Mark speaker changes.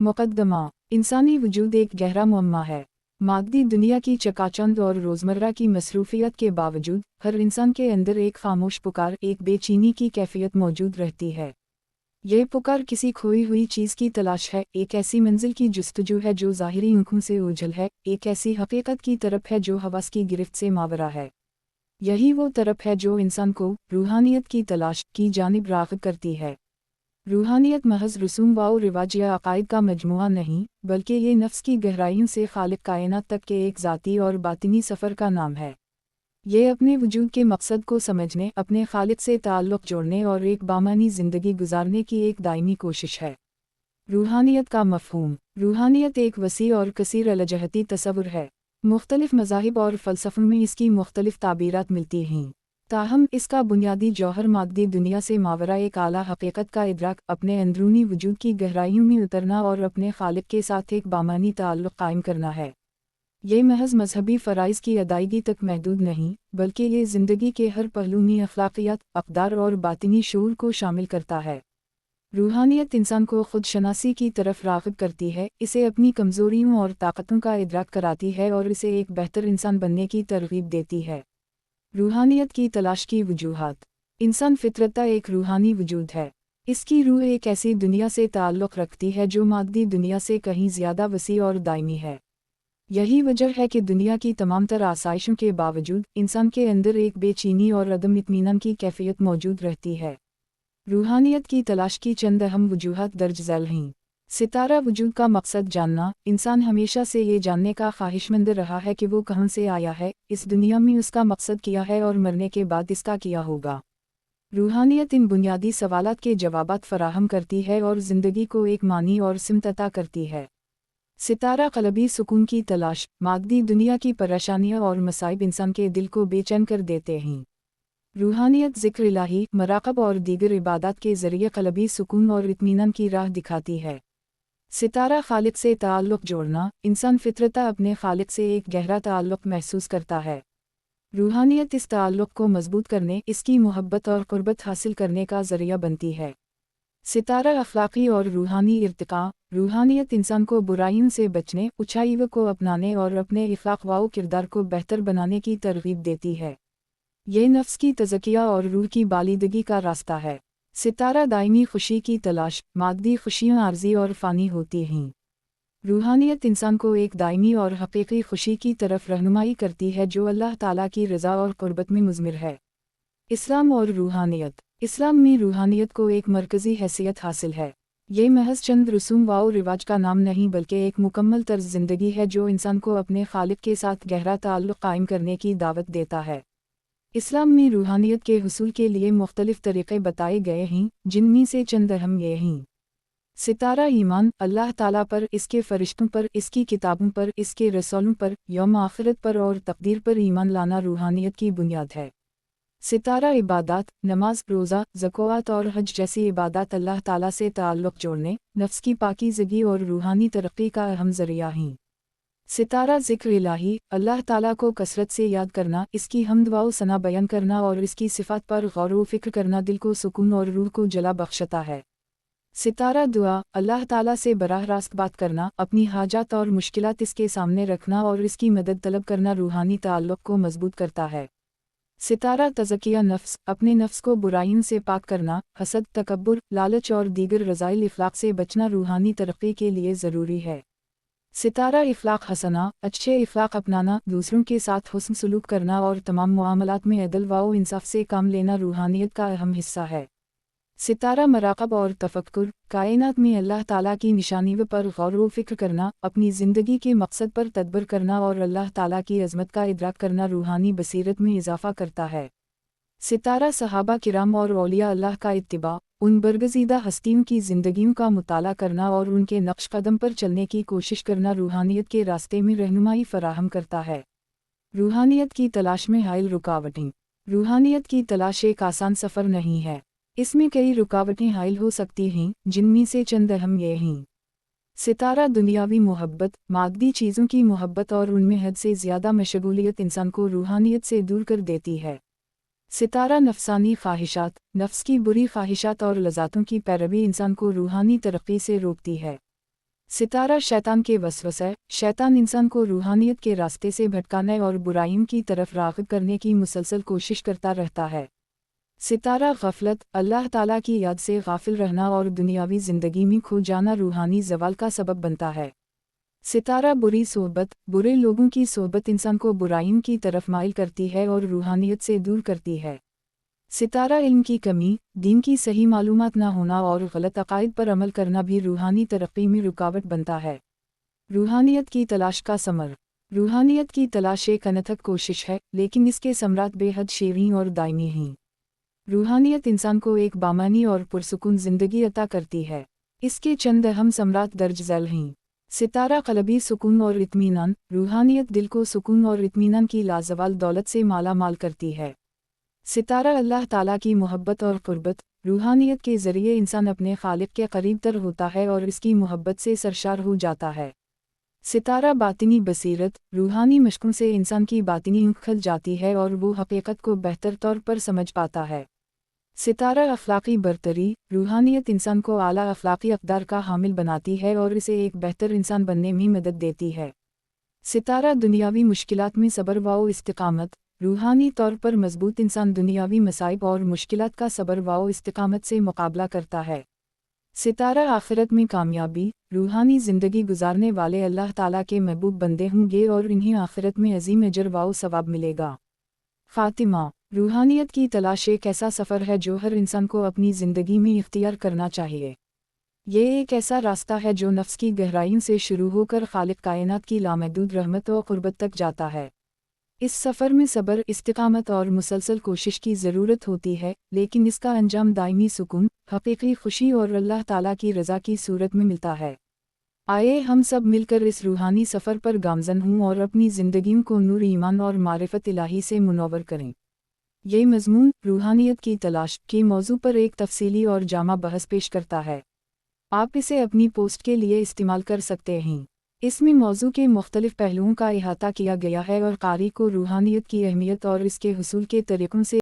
Speaker 1: मुक़द्दमा। इंसानी वजूद एक गहरा मुअम्मा है। मादी दुनिया की चकाचौंध और रोज़मर्रा की मसरूफ़ियत के बावजूद हर इंसान के अंदर एक खामोश पुकार, एक बेचैनी की कैफियत मौजूद रहती है। यह पुकार किसी खोई हुई चीज़ की तलाश है, एक ऐसी मंजिल की जुस्तजू है जो ज़ाहिरी आँखों से ओझल है, एक ऐसी हकीकत की तरफ है जो हवास की गिरफ्त से मावरा है। यही वो तरफ है जो इंसान को रूहानियत की तलाश की जानिब राग़िब करती है। रूहानियत महज रसूम व रिवाज या अक़ाइद का मजमुआ नहीं, बल्कि ये नफ्स की गहराइयों से खालिक कायनात तक के एक ज़ाती और बातिनी सफ़र का नाम है। ये अपने वजूद के मकसद को समझने, अपने खालिक से ताल्लुक़ जोड़ने और एक बामानी ज़िंदगी गुजारने की एक दायमी कोशिश है। रूहानियत का मफ़हूम। रूहानियत एक वसी और कसीर अलजहती तसव्वुर है। मुख्तलिफ़ मज़ाहिब और फ़लसफ़ों में इसकी मुख्तलिफ़ ताबीरात मिलती हैं। ताहम इसका बुनियादी जौहर मादी दुनिया से मावरा एक आला हकीकत का इदराक, अपने अंदरूनी वजूद की गहराइयों में उतरना और अपने खालिक के साथ एक बामानी ताल्लुक़ कायम करना है। ये महज मजहबी फ़राइज़ की अदायगी तक महदूद नहीं, बल्कि ये ज़िंदगी के हर पहलू में अखलाक़ियात, अक़दार और बातिनी शऊर को शामिल करता है। रूहानियत इंसान को खुद शनासी की तरफ राग़िब करती है, इसे अपनी कमज़ोरियों और ताकतों का इदराक कराती है और इसे एक बेहतर इंसान बनने की तरग़ीब देती है। रूहानियत की तलाश की वजूहात। इंसान फ़ितरता एक रूहानी वजूद है। इसकी रूह एक ऐसी दुनिया से ताल्लुक़ रखती है जो मादी दुनिया से कहीं ज़्यादा वसी और दायमी है। यही वजह है कि दुनिया की तमाम तर आसाइशों के बावजूद इंसान के अंदर एक बेचैनी और अदम इत्मीनान की कैफियत मौजूद रहती है। रूहानियत की तलाश की चंद अहम वजूहात दर्ज झैल हैं। सितारा वजूद का मकसद जानना। इंसान हमेशा से ये जानने का ख्वाहिशमंद रहा है कि वो कहाँ से आया है, इस दुनिया में उसका मकसद क्या है और मरने के बाद इसका क्या होगा। रूहानियत इन बुनियादी सवालात के जवाबात फराहम करती है और ज़िंदगी को एक मानी और सिमत अता करती है। सितारा क़ल्बी सुकून की तलाश। मादी दुनिया की परेशानियाँ और मसाइब इंसान के दिल को बेचैन कर देते हैं। रूहानियत ज़िक्र इलाही, मराक़ब और दीगर इबादत के ज़रिए क़ल्बी सुकून और इत्मीनान की राह दिखाती है। सितारा खालिक से ताल्लुक़ जोड़ना। इंसान फ़ितरता अपने खालिक से एक गहरा ताल्लुक़ महसूस करता है। रूहानियत इस ताल्लुक़ को मज़बूत करने, इसकी मोहब्बत और क़ुर्बत हासिल करने का ज़रिया बनती है। सितारा अख़लाक़ी और रूहानी इर्तिक़ा। रूहानियत इंसान को बुराइयों से बचने, अच्छाइयों को अपनाने और अपने इख़्लाक़ व किरदार को बेहतर बनाने की तरग़ीब देती है। ये नफ्स की तज़किया और रूह की बालिदगी का रास्ता है। सितारा दायमी खुशी की तलाश। मादी खुशियाँ आर्ज़ी और फ़ानी होती हैं। रूहानियत इंसान को एक दायमी और हक़ीक़ी खुशी की तरफ रहनुमाई करती है जो अल्लाह ताला की रज़ा और क़ुर्बत में मुज़मिर है। इस्लाम और रूहानियत। इस्लाम में रूहानियत को एक मरकज़ी हैसियत हासिल है। ये महज चंद रसूम व रिवाज का नाम नहीं, बल्कि एक मुकम्मल तर्ज़ ज़िंदगी है जो इंसान को अपने खालिक के साथ गहरा ताल्लुक़ कायम करने की दावत देता है। इस्लाम में रूहानियत के हुसूल के लिए मुख्तलिफ़ तरीक़े बताए गए हैं, जिनमें से चंद अहम ये हैं। सितारा ईमान। अल्लाह ताला पर, इसके फ़रिश्तों पर, इसकी किताबों पर, इसके रसूलों पर, यौम आखिरत पर और तक़दीर पर ईमान लाना रूहानियत की बुनियाद है। सितारा इबादत। नमाज, रोज़ा, ज़कात और हज जैसी इबादत अल्लाह ताला से ताल्लुक़ जोड़ने, नफ्स की पाकीज़गी और रूहानी तरक्की का अहम ज़रिया हैं। सितारा ज़िक्र इलाही। अल्लाह ताला को कसरत से याद करना, इसकी हम्द व सना बयान करना और इसकी सिफ़ात पर गौर व फ़िक्र करना दिल को सुकून और रूह को जला बख्शता है। सितारा दुआ। अल्लाह ताला से बराह रास्त बात करना, अपनी हाजात और मुश्किलात इसके सामने रखना और इसकी मदद तलब करना रूहानी ताल्लुक़ को मज़बूत करता है। सितारा तज़किया नफ्स। अपने नफ्स को बुराइयों से पाक करना, हसद, तकब्बुर, लालच और दीगर रज़ाइल इख़्लाक़ से बचना रूहानी तरक्की के लिए ज़रूरी है। सितारा इख़्लाक़ हसना। अच्छे इख़्लाक़ अपनाना, दूसरों के साथ हुस्न सलूक करना और तमाम मुआमलात में अदल व इंसाफ़ से काम लेना रूहानियत का अहम हिस्सा है। सितारा मराक़ब और तफ़क्कुर। कायनात में अल्लाह ताला की निशानियों पर गौर व फ़िक्र करना, अपनी ज़िंदगी के मकसद पर तदब्बर करना और अल्लाह ताला की अज़मत का इदराक करना रूहानी बसीरत में इज़ाफ़ा करता है। सितारा सहाबा किराम और औलिया अल्लाह का इत्तिबा। उन बरगज़ीदा हस्तियों की ज़िंदगियों का मुताला करना और उनके नक्श कदम पर चलने की कोशिश करना रूहानियत के रास्ते में रहनुमाई फ़राहम करता है। रूहानियत की तलाश में हाइल रुकावटें। रूहानियत की तलाश एक आसान सफ़र नहीं है। इसमें कई रुकावटें हाइल हो सकती हैं, जिनमें से चंद अहम ये हैं। सितारा दुनियावी मोहब्बत। मादी चीज़ों की मोहब्बत और उनमें हद से ज़्यादा मशगूलियत इंसान को रूहानियत से दूर कर देती है। सितारा नफसानी ख्वाहिशात। नफ्स की बुरी ख्वाहिशात और लज़ातों की पैरवी इंसान को रूहानी तरक्की से रोकती है। सितारा शैतान के वसवसे। शैतान इंसान को रूहानियत के रास्ते से भटकाने और बुराइयों की तरफ राग़िब करने की मुसलसल कोशिश करता रहता है। सितारा गफलत, अल्लाह ताला की याद से गाफिल रहना और दुनियावी ज़िंदगी में खो जाना रूहानी ज़वाल का सबब बनता है। सितारा बुरी सोहबत, बुरे लोगों की सोहबत इंसान को बुराइयों की तरफ माइल करती है और रूहानियत से दूर करती है। सितारा इल्म की कमी, दीन की सही मालूमात ना होना और गलत अकायद पर अमल करना भी रूहानी तरक्की में रुकावट बनता है। रूहानियत की तलाश का समर। रूहानियत की तलाश एक अनथक कोशिश है, लेकिन इसके समरात बेहद शीरीं और दायमी हैं। रूहानियत इंसान को एक बामानी और पुरसुकून ज़िंदगी अता करती है। इसके चंद अहम समरात दर्ज झैल हैं। सितारा क़ल्बी सुकून और इत्मीनान। रूहानियत दिल को सुकून और इत्मीनान की लाजवाल दौलत से माला माल करती है। सितारा अल्लाह ताला की मोहब्बत और क़ुर्बत। रूहानियत के ज़रिए इंसान अपने खालिक के करीब तर होता है और इसकी मोहब्बत से सरशार हो जाता है। सितारा बातिनी बसीरत। रूहानी मशक़ों से इंसान की बातिनी आँख खुल जाती है और वो हकीकत को बेहतर तौर पर समझ पाता है। सितारा अखलाक़ी बरतरी। रूहानियत इंसान को आला अखलाक़ी अक़दार का हामिल बनाती है और इसे एक बेहतर इंसान बनने में मदद देती है। सितारा दुनियावी मुश्किलात में सब्र व इस्तिक़ामत। रूहानी तौर पर मजबूत इंसान दुनियावी मसाइब और मुश्किलात का सब्र व इस्तिक़ामत से मुकाबला करता है। सितारा आखिरत में कामयाबी। रूहानी ज़िंदगी गुजारने वाले अल्लाह ताला के महबूब बंदे होंगे और इन्हें आखिरत में अज़ीम अजर व सवाब मिलेगा। ख़ातिमा। रूहानियत की तलाश एक ऐसा सफ़र है जो हर इंसान को अपनी ज़िंदगी में इख्तियार करना चाहिए। ये एक ऐसा रास्ता है जो नफ्स की गहराइयों से शुरू होकर खालिक कायनात की लामहदूद रहमत व क़ुर्बत तक जाता है। इस सफ़र में सब्र, इस्तिक़ामत और मुसलसल कोशिश की ज़रूरत होती है, लेकिन इसका अंजाम दायमी सुकून, हक़ीक़ी खुशी और अल्लाह ताला की रज़ा की सूरत में मिलता है। आइए हम सब मिलकर इस रूहानी सफ़र पर गामज़न हों और अपनी ज़िंदगियों को नूर ईमान और मारिफत इलाही से मुनव्वर करें। ये मज़मून रूहानियत की तलाश के मौजू पर एक तफसीली और जामा बहस पेश करता है। आप इसे अपनी पोस्ट के लिए इस्तेमाल कर सकते हैं। इसमें मौजू के मुख्तलिफ पहलुओं का इहाता किया गया है और कारी को रूहानियत की अहमियत और इसके हुसूल के तरीक़ों से